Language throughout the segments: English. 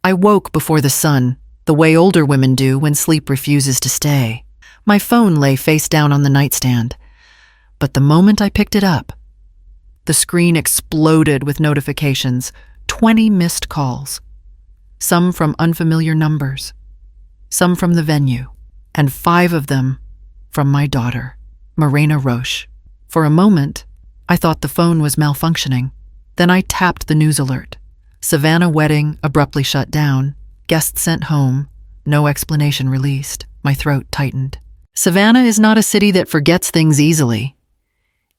I woke before the sun, the way older women do when sleep refuses to stay. My phone lay face down on the nightstand, but the moment I picked it up, the screen exploded with notifications, 20 missed calls. Some from unfamiliar numbers, some from the venue, and 5 of them from my daughter, Morena Roche. For a moment, I thought the phone was malfunctioning. Then I tapped the news alert. Savannah wedding abruptly shut down, guests sent home, no explanation released. My throat tightened. Savannah is not a city that forgets things easily.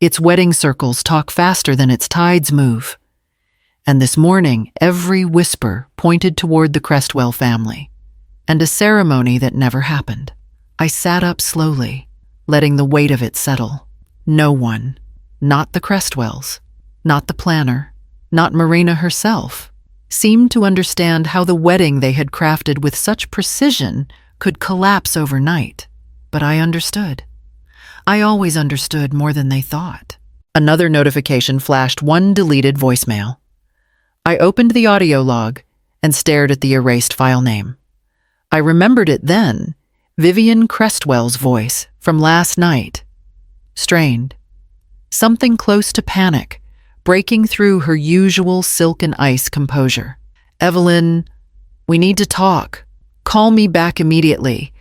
Its wedding circles talk faster than its tides move. And this morning, every whisper pointed toward the Crestwell family, and a ceremony that never happened. I sat up slowly, letting the weight of it settle. No one, not the Crestwells, not the planner, not Morena herself, seemed to understand how the wedding they had crafted with such precision could collapse overnight. But I understood. I always understood more than they thought. Another notification flashed, one deleted voicemail. I opened the audio log and stared at the erased file name. I remembered it then, Vivian Crestwell's voice from last night. Strained. Something close to panic, breaking through her usual silk and ice composure. Evelyn, we need to talk. Call me back immediately.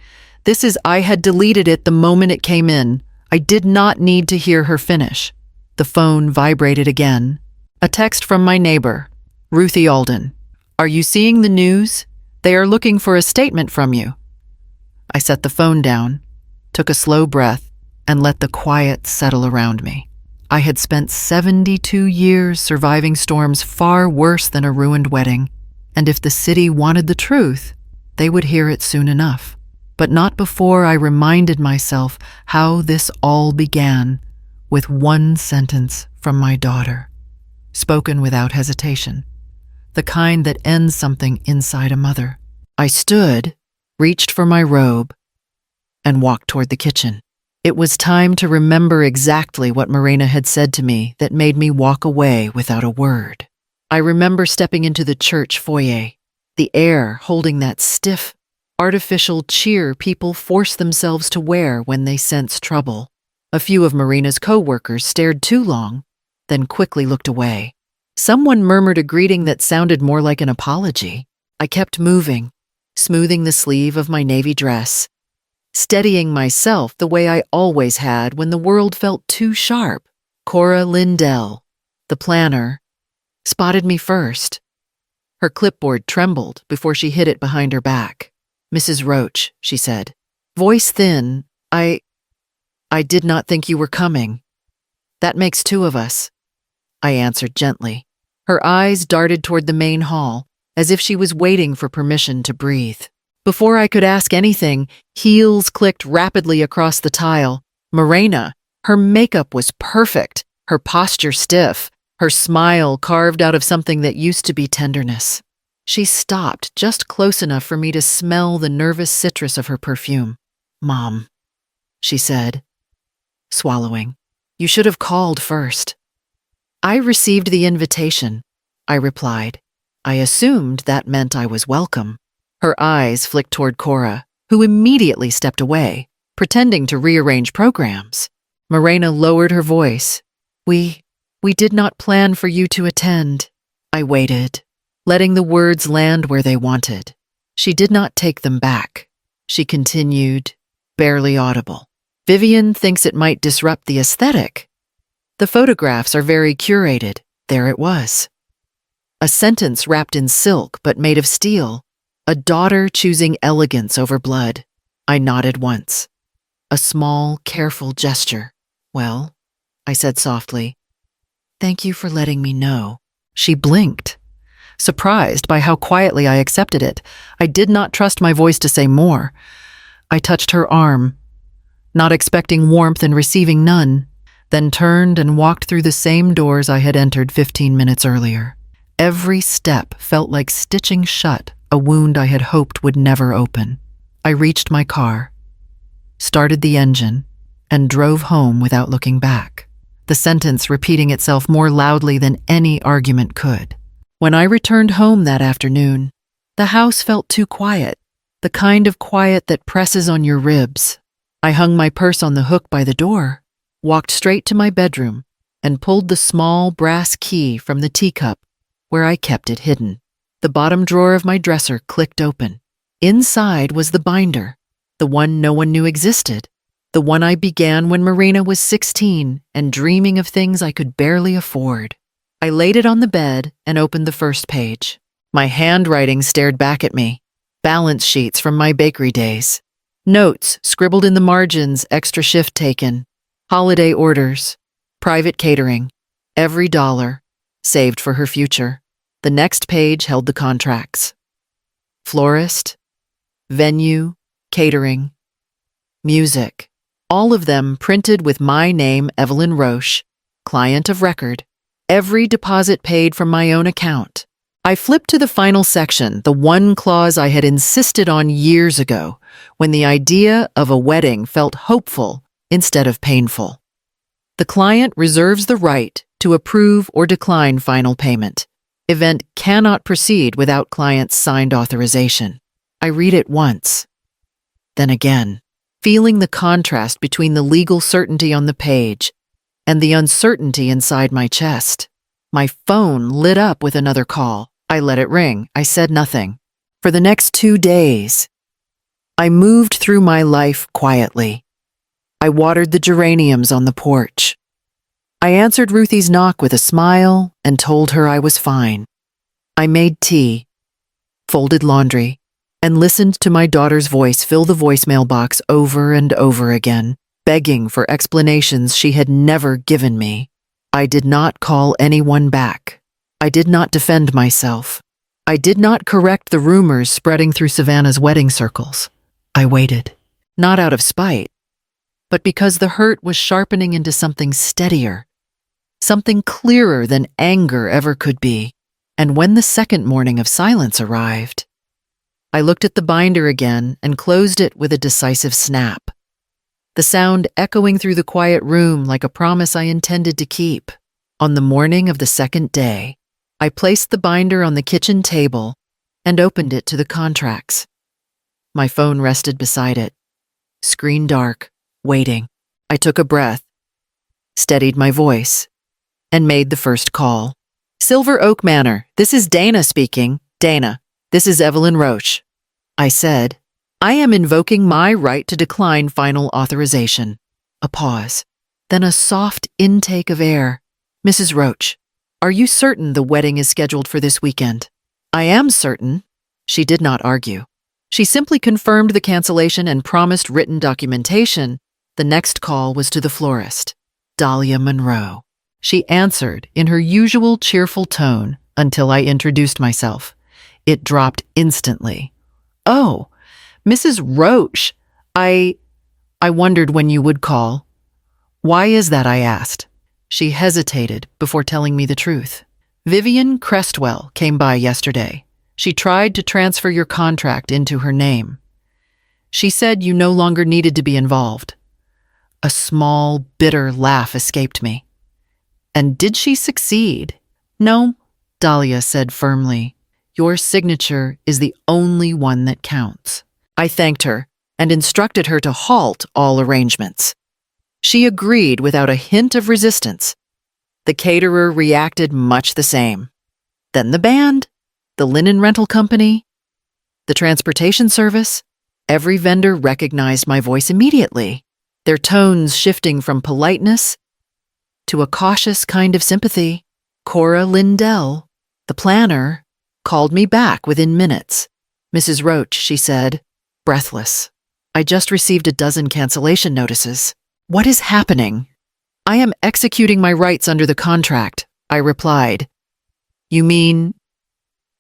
I had deleted it the moment it came in. I did not need to hear her finish. The phone vibrated again. A text from my neighbor, Ruthie Alden. Are you seeing the news? They are looking for a statement from you. I set the phone down, took a slow breath, and let the quiet settle around me. I had spent 72 years surviving storms far worse than a ruined wedding, and if the city wanted the truth, they would hear it soon enough. But not before I reminded myself how this all began, with one sentence from my daughter, spoken without hesitation, the kind that ends something inside a mother. I stood, reached for my robe, and walked toward the kitchen. It was time to remember exactly what Morena had said to me that made me walk away without a word. I remember stepping into the church foyer, the air holding that stiff, artificial cheer people force themselves to wear when they sense trouble. A few of Morena's co-workers stared too long, then quickly looked away. Someone murmured a greeting that sounded more like an apology. I kept moving, smoothing the sleeve of my navy dress, steadying myself the way I always had when the world felt too sharp. Cora Lindell, the planner, spotted me first. Her clipboard trembled before she hid it behind her back. Mrs. Roach, she said, voice thin, I did not think you were coming. That makes 2 of us, I answered gently. Her eyes darted toward the main hall, as if she was waiting for permission to breathe. Before I could ask anything, heels clicked rapidly across the tile. Morena, her makeup was perfect, her posture stiff, her smile carved out of something that used to be tenderness. She stopped just close enough for me to smell the nervous citrus of her perfume. Mom, she said, swallowing. You should have called first. I received the invitation, I replied. I assumed that meant I was welcome. Her eyes flicked toward Cora, who immediately stepped away, pretending to rearrange programs. Morena lowered her voice. We did not plan for you to attend. I waited, letting the words land where they wanted. She did not take them back. She continued, barely audible. Vivian thinks it might disrupt the aesthetic. The photographs are very curated. There it was. A sentence wrapped in silk but made of steel. A daughter choosing elegance over blood. I nodded once. A small, careful gesture. Well, I said softly, thank you for letting me know. She blinked, surprised by how quietly I accepted it. I did not trust my voice to say more. I touched her arm, not expecting warmth and receiving none, then turned and walked through the same doors I had entered 15 minutes earlier. Every step felt like stitching shut a wound I had hoped would never open. I reached my car, started the engine, and drove home without looking back, the sentence repeating itself more loudly than any argument could. When I returned home that afternoon, The house felt too quiet, the kind of quiet that presses on your ribs. I hung my purse on the hook by the door, walked straight to my bedroom, and pulled the small brass key from the teacup where I kept it hidden. The bottom drawer of my dresser clicked open. Inside was the binder, the one no one knew existed, the one I began when Marina was 16 and dreaming of things I could barely afford. I laid it on the bed and opened the first page. My handwriting stared back at me. Balance sheets from my bakery days. Notes scribbled in the margins, extra shift taken. Holiday orders. Private catering. Every dollar. Saved for her future. The next page held the contracts. Florist. Venue. Catering. Music. All of them printed with my name, Evelyn Roche, client of record. Every deposit paid from my own account. I flipped to the final section, the one clause I had insisted on years ago, when the idea of a wedding felt hopeful instead of painful. The client reserves the right to approve or decline final payment. Event cannot proceed without client's signed authorization. I read it once, then again, feeling the contrast between the legal certainty on the page and the uncertainty inside my chest. My phone lit up with another call. I let it ring. I said nothing. For the next 2 days, I moved through my life quietly. I watered the geraniums on the porch. I answered Ruthie's knock with a smile and told her I was fine. I made tea, folded laundry, and listened to my daughter's voice fill the voicemail box over and over again, begging for explanations she had never given me. I did not call anyone back. I did not defend myself. I did not correct the rumors spreading through Savannah's wedding circles. I waited, not out of spite, but because the hurt was sharpening into something steadier, something clearer than anger ever could be. And when the second morning of silence arrived, I looked at the binder again and closed it with a decisive snap, the sound echoing through the quiet room like a promise I intended to keep. On the morning of the second day, I placed the binder on the kitchen table and opened it to the contracts. My phone rested beside it, screen dark, waiting. I took a breath, steadied my voice, and made the first call. Silver Oak Manor, this is Dana speaking. Dana, this is Evelyn Roche. I said, I am invoking my right to decline final authorization. A pause, then a soft intake of air. Mrs. Roche, are you certain the wedding is scheduled for this weekend? I am certain. She did not argue. She simply confirmed the cancellation and promised written documentation. The next call was to the florist, Dahlia Monroe. She answered in her usual cheerful tone until I introduced myself. It dropped instantly. Oh, Mrs. Roche, I wondered when you would call. Why is that, I asked. She hesitated before telling me the truth. Vivian Crestwell came by yesterday. She tried to transfer your contract into her name. She said you no longer needed to be involved. A small, bitter laugh escaped me. And did she succeed? No, Dahlia said firmly. Your signature is the only one that counts. I thanked her and instructed her to halt all arrangements. She agreed without a hint of resistance. The caterer reacted much the same. Then the band, the linen rental company, the transportation service. Every vendor recognized my voice immediately, their tones shifting from politeness to a cautious kind of sympathy. Cora Lindell, the planner, called me back within minutes. Mrs. Roche, she said, breathless. I just received a dozen cancellation notices. What is happening? I am executing my rights under the contract, I replied. You mean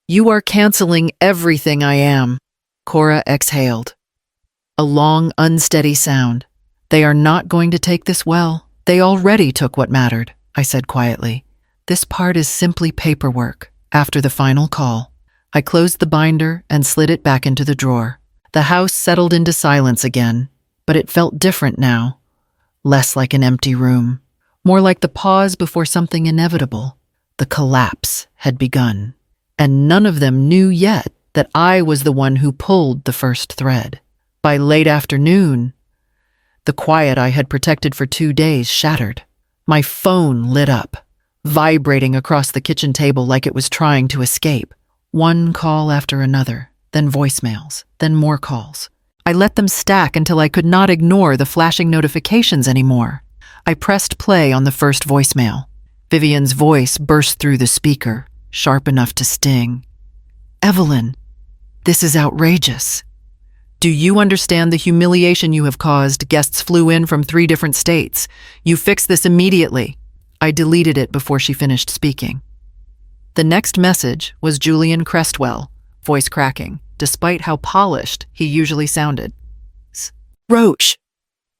you are canceling everything I am? Cora exhaled. A long, unsteady sound. They are not going to take this well. They already took what mattered, I said quietly. This part is simply paperwork. After the final call, I closed the binder and slid it back into the drawer. The house settled into silence again, but it felt different now. Less like an empty room, more like the pause before something inevitable. The collapse had begun, and none of them knew yet that I was the one who pulled the first thread. By late afternoon, the quiet I had protected for 2 days shattered. My phone lit up, vibrating across the kitchen table like it was trying to escape. One call after another, then voicemails, then more calls. I let them stack until I could not ignore the flashing notifications anymore. I pressed play on the first voicemail. Vivian's voice burst through the speaker, sharp enough to sting. "Evelyn, this is outrageous. Do you understand the humiliation you have caused? Guests flew in from 3 different states. You fix this immediately." I deleted it before she finished speaking. The next message was Julian Crestwell, voice cracking, despite how polished he usually sounded. "Roach,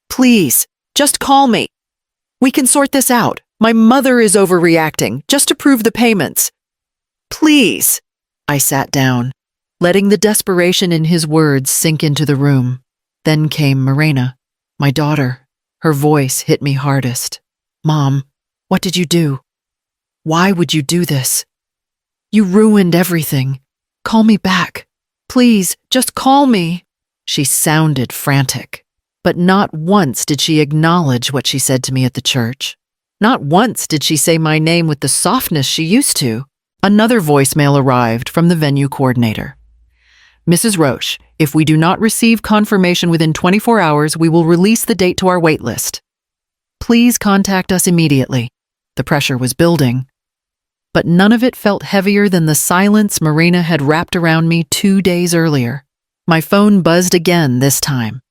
please, just call me. We can sort this out. My mother is overreacting, just to prove the payments. Please." I sat down, letting the desperation in his words sink into the room. Then came Morena, my daughter. Her voice hit me hardest. "Mom, what did you do? Why would you do this? You ruined everything. Call me back. Please, just call me." She sounded frantic, but not once did she acknowledge what she said to me at the church. Not once did she say my name with the softness she used to. Another voicemail arrived from the venue coordinator. "Mrs. Roche, if we do not receive confirmation within 24 hours, we will release the date to our wait list. Please contact us immediately." The pressure was building, but none of it felt heavier than the silence Morena had wrapped around me 2 days earlier. My phone buzzed again this time.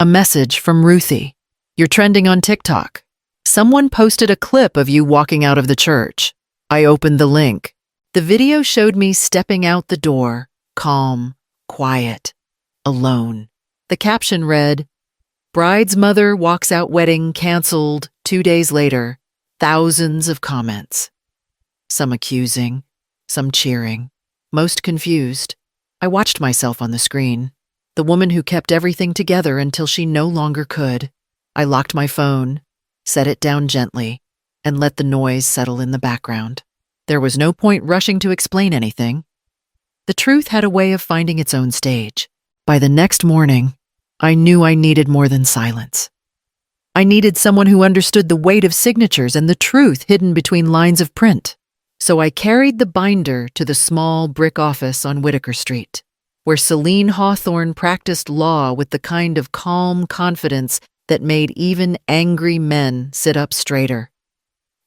A message from Ruthie. "You're trending on TikTok. Someone posted a clip of you walking out of the church." I opened the link. The video showed me stepping out the door, calm, quiet, alone. The caption read, "Bride's mother walks out wedding canceled 2 days later." Thousands of comments. Some accusing, some cheering, most confused. I watched myself on the screen, the woman who kept everything together until she no longer could. I locked my phone, set it down gently, and let the noise settle in the background. There was no point rushing to explain anything. The truth had a way of finding its own stage. By the next morning, I knew I needed more than silence. I needed someone who understood the weight of signatures and the truth hidden between lines of print. So I carried the binder to the small brick office on Whitaker Street, where Celine Hawthorne practiced law with the kind of calm confidence that made even angry men sit up straighter.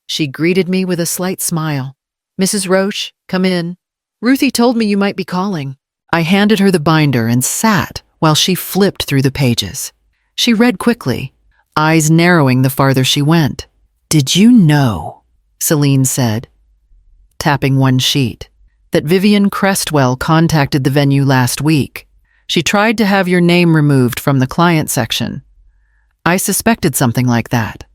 She greeted me with a slight smile. "Mrs. Roche, come in. Ruthie told me you might be calling." I handed her the binder and sat while she flipped through the pages. She read quickly, eyes narrowing the farther she went. "Did you know," Celine said, tapping one sheet, "that Vivian Crestwell contacted the venue last week? She tried to have your name removed from the client section. I suspected something like that."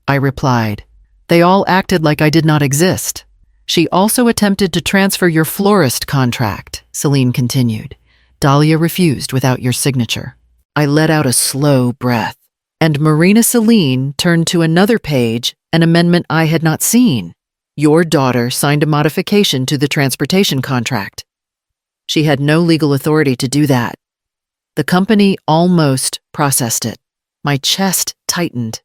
I replied, "They all acted like I did not exist." "She also attempted to transfer your florist contract," Celine continued. "Dahlia refused without your signature." I let out a slow breath, and Marina Celine turned to another page, an amendment I had not seen. "Your daughter signed a modification to the transportation contract. She had no legal authority to do that. The company almost processed it." My chest tightened,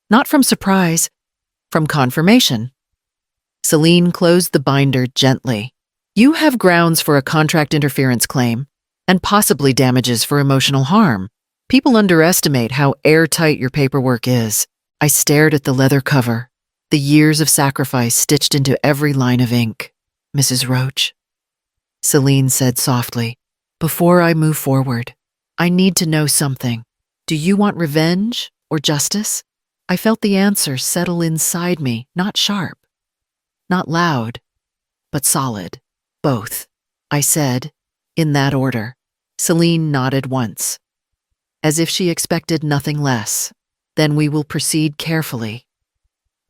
not from surprise, from confirmation. Celine closed the binder gently. "You have grounds for a contract interference claim, and possibly damages for emotional harm. People underestimate how airtight your paperwork is." I stared at the leather cover, the years of sacrifice stitched into every line of ink. "Mrs. Roche," Celine said softly, "before I move forward, I need to know something. Do you want revenge or justice?" I felt the answer settle inside me, not sharp, not loud, but solid. "Both," I said, in that order. Celine nodded once, as if she expected nothing less. "Then we will proceed carefully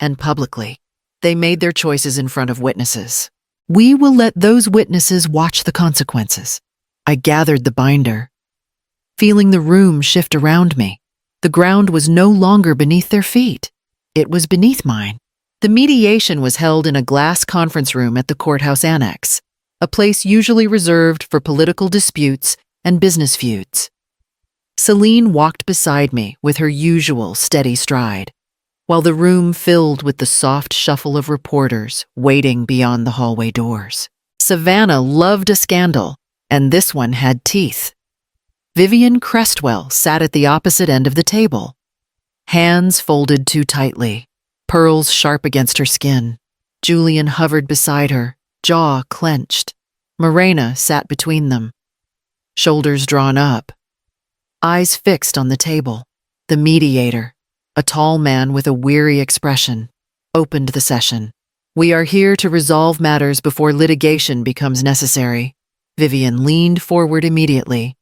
and publicly." They made their choices in front of witnesses. We will let those witnesses watch the consequences. I gathered the binder, feeling the room shift around me. The ground was no longer beneath their feet. It was beneath mine. The mediation was held in a glass conference room at the courthouse annex. a place usually reserved for political disputes and business feuds. Celine walked beside me with her usual steady stride, while the room filled with the soft shuffle of reporters waiting beyond the hallway doors. Savannah loved a scandal, and this one had teeth. Vivian Crestwell sat at the opposite end of the table, hands folded too tightly, pearls sharp against her skin. Julian hovered beside her, jaw clenched. Morena sat between them, shoulders drawn up, eyes fixed on the table. The mediator, a tall man with a weary expression, opened the session. "We are here to resolve matters before litigation becomes necessary." Vivian leaned forward immediately.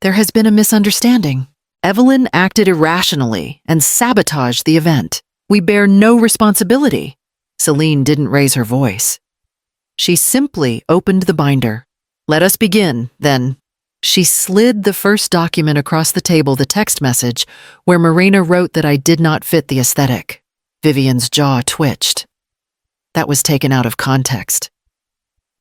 "There has been a misunderstanding. Evelyn acted irrationally and sabotaged the event. We bear no responsibility." Celine didn't raise her voice. She simply opened the binder. "Let us begin, then." She slid the first document across the table, the text message, where Morena wrote that I did not fit the aesthetic. Vivian's jaw twitched. That was taken out of context.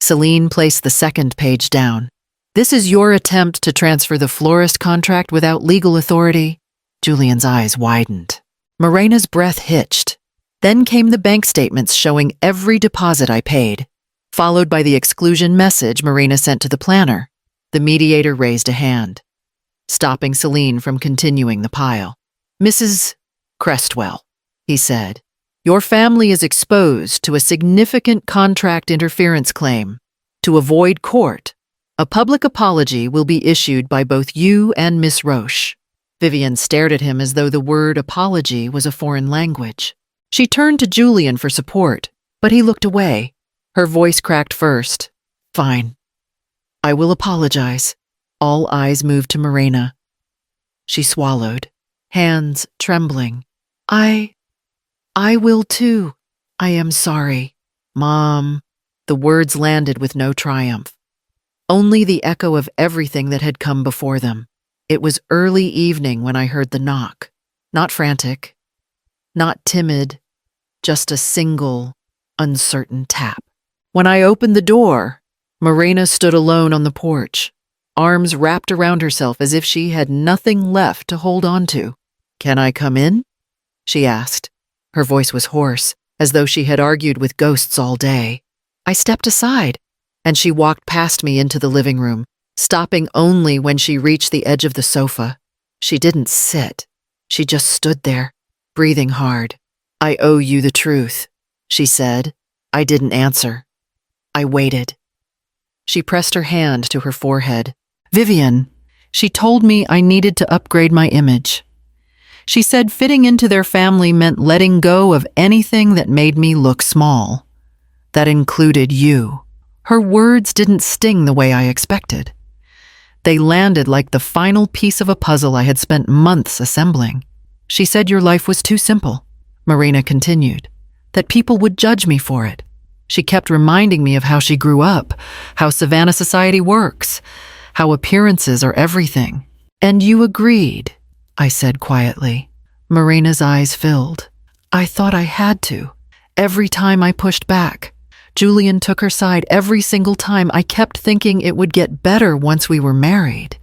Celine placed the second page down. "This is your attempt to transfer the florist contract without legal authority?" Julian's eyes widened. Morena's breath hitched. Then came the bank statements showing every deposit I paid, followed by the exclusion message Morena sent to the planner. The mediator raised a hand, stopping Celine from continuing the pile. "Mrs. Crestwell," he said, "your family is exposed to a significant contract interference claim. To avoid court, a public apology will be issued by both you and Miss Roche." Vivian stared at him as though the word apology was a foreign language. She turned to Julian for support, but he looked away. Her voice cracked first. "Fine. I will apologize." All eyes moved to Morena. She swallowed, hands trembling. I will too. I am sorry." "Mom." The words landed with no triumph, only the echo of everything that had come before them. It was early evening when I heard the knock. Not frantic, not timid, just a single, uncertain tap. When I opened the door, Morena stood alone on the porch, arms wrapped around herself as if she had nothing left to hold on to. "Can I come in?" she asked. Her voice was hoarse, as though she had argued with ghosts all day. I stepped aside, and she walked past me into the living room, stopping only when she reached the edge of the sofa. She didn't sit. She just stood there, breathing hard. "I owe you the truth," she said. I didn't answer. I waited. She pressed her hand to her forehead. "Vivian, she told me I needed to upgrade my image. She said fitting into their family meant letting go of anything that made me look small. That included you." Her words didn't sting the way I expected. They landed like the final piece of a puzzle I had spent months assembling. "She said your life was too simple," Morena continued, "that people would judge me for it. She kept reminding me of how she grew up, how Savannah society works, how appearances are everything." "And you agreed," I said quietly. Morena's eyes filled. "I thought I had to. Every time I pushed back, Julian took her side every single time. I kept thinking it would get better once we were married.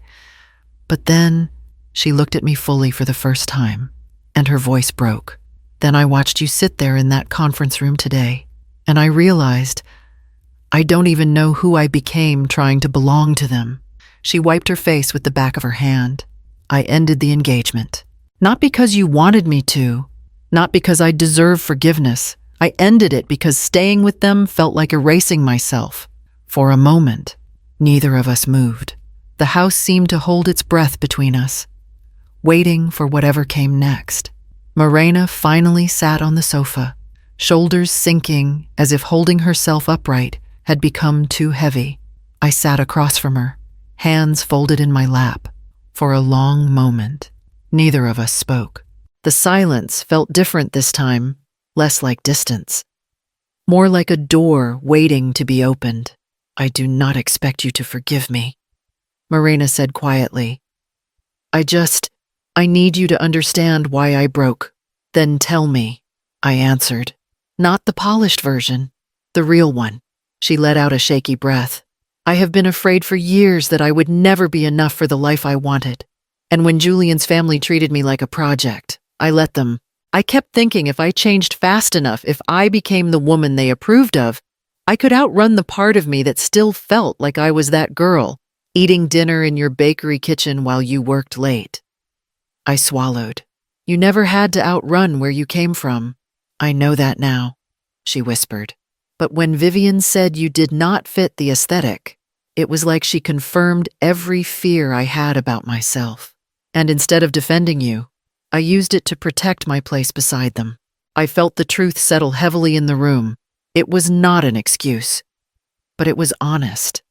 But then," she looked at me fully for the first time, and her voice broke. "Then I watched you sit there in that conference room today, and I realized I don't even know who I became trying to belong to them." She wiped her face with the back of her hand. "I ended the engagement. Not because you wanted me to, not because I deserve forgiveness. I ended it because staying with them felt like erasing myself." For a moment, neither of us moved. The house seemed to hold its breath between us, waiting for whatever came next. Morena finally sat on the sofa, shoulders sinking as if holding herself upright had become too heavy. I sat across from her, hands folded in my lap. For a long moment, neither of us spoke. The silence felt different this time, less like distance, more like a door waiting to be opened. "I do not expect you to forgive me," Morena said quietly. I need you to understand why I broke." "Then tell me," I answered. "Not the polished version, the real one." She let out a shaky breath. I have been afraid for years that I would never be enough for the life I wanted. And when Julian's family treated me like a project, I let them. I kept thinking if I changed fast enough, if I became the woman they approved of, I could outrun the part of me that still felt like I was that girl, eating dinner in your bakery kitchen while you worked late. I swallowed. You never had to outrun where you came from. I know that now, she whispered. But when Vivian said you did not fit the aesthetic, it was like she confirmed every fear I had about myself. And instead of defending you, I used it to protect my place beside them. I felt the truth settle heavily in the room. It was not an excuse, but it was honest.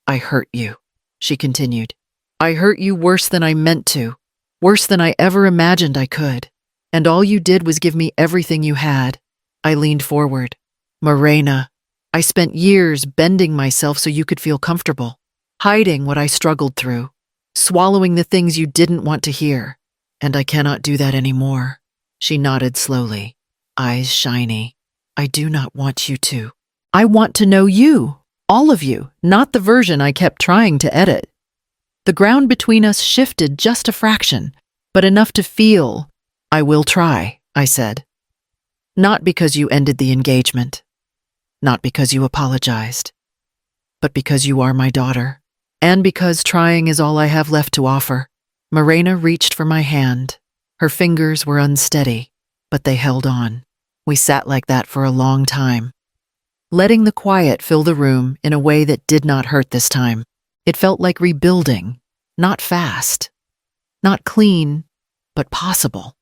I hurt you, she continued. I hurt you worse than I meant to, worse than I ever imagined I could. And all you did was give me everything you had. I leaned forward. Morena, I spent years bending myself so you could feel comfortable, hiding what I struggled through, swallowing the things you didn't want to hear. And I cannot do that anymore. She nodded slowly, eyes shiny. I do not want you to. I want to know you, all of you, not the version I kept trying to edit. The ground between us shifted just a fraction, but enough to feel. I will try, I said. Not because you ended the engagement. Not because you apologized, but because you are my daughter, and because trying is all I have left to offer. Morena reached for my hand. Her fingers were unsteady, but they held on. We sat like that for a long time, letting the quiet fill the room in a way that did not hurt this time. It felt like rebuilding, not fast, not clean, but possible.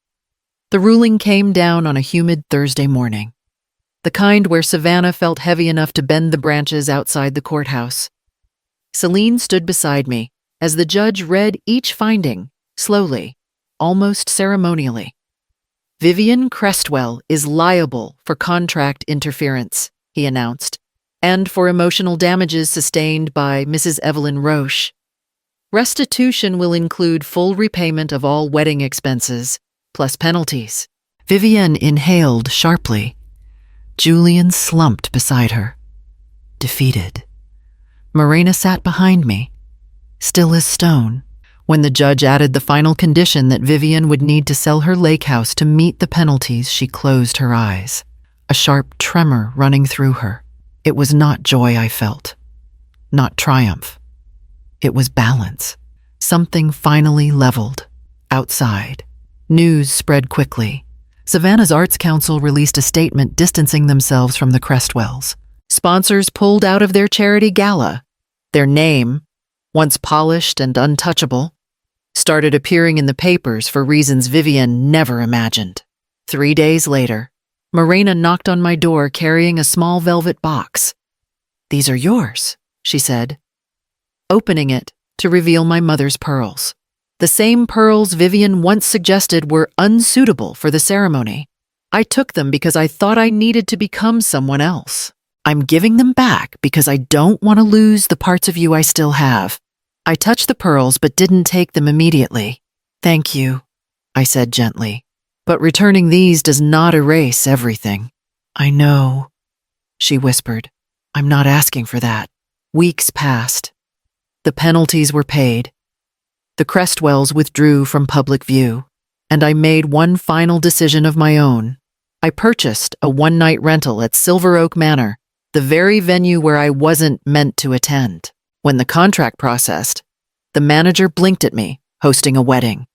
The ruling came down on a humid Thursday morning. The kind where Savannah felt heavy enough to bend the branches outside the courthouse. Celine stood beside me as the judge read each finding, slowly, almost ceremonially. Vivian Crestwell is liable for contract interference, he announced, and for emotional damages sustained by Mrs. Evelyn Roche. Restitution will include full repayment of all wedding expenses, plus penalties. Vivian inhaled sharply. Julian slumped beside her, defeated. Morena sat behind me, still as stone. When the judge added the final condition that Vivian would need to sell her lake house to meet the penalties, she closed her eyes, a sharp tremor running through her. It was not joy I felt, not triumph. It was balance. Something finally leveled. Outside, news spread quickly. Savannah's Arts Council released a statement distancing themselves from the Crestwells. Sponsors pulled out of their charity gala. Their name, once polished and untouchable, started appearing in the papers for reasons Vivian never imagined. 3 days later, Morena knocked on my door carrying a small velvet box. "These are yours," she said, opening it to reveal my mother's pearls. The same pearls Vivian once suggested were unsuitable for the ceremony. I took them because I thought I needed to become someone else. I'm giving them back because I don't want to lose the parts of you I still have. I touched the pearls but didn't take them immediately. "Thank you," I said gently. "But returning these does not erase everything." "I know," she whispered. "I'm not asking for that." Weeks passed. The penalties were paid. The Crestwells withdrew from public view, and I made one final decision of my own. I purchased a one-night rental at Silver Oak Manor, the very venue where I wasn't meant to attend. When the contract processed, the manager blinked at me, hosting a wedding.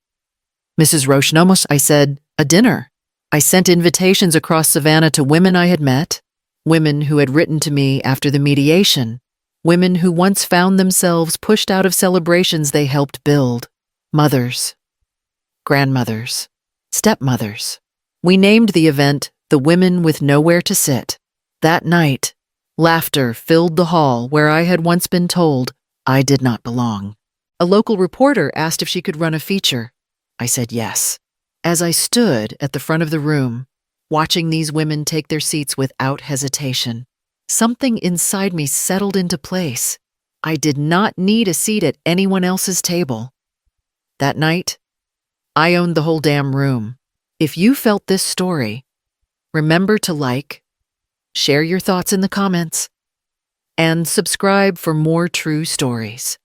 "Mrs. Roche-Nomos," I said, "a dinner." I sent invitations across Savannah to women I had met, women who had written to me after the mediation, women who once found themselves pushed out of celebrations they helped build, mothers, grandmothers, stepmothers. We named the event "The Women with Nowhere to Sit." That night, laughter filled the hall where I had once been told I did not belong. A local reporter asked if she could run a feature. I said yes. As I stood at the front of the room, watching these women take their seats without hesitation, something inside me settled into place. I did not need a seat at anyone else's table. That night, I owned the whole damn room. If you felt this story, remember to like, share your thoughts in the comments, and subscribe for more true stories.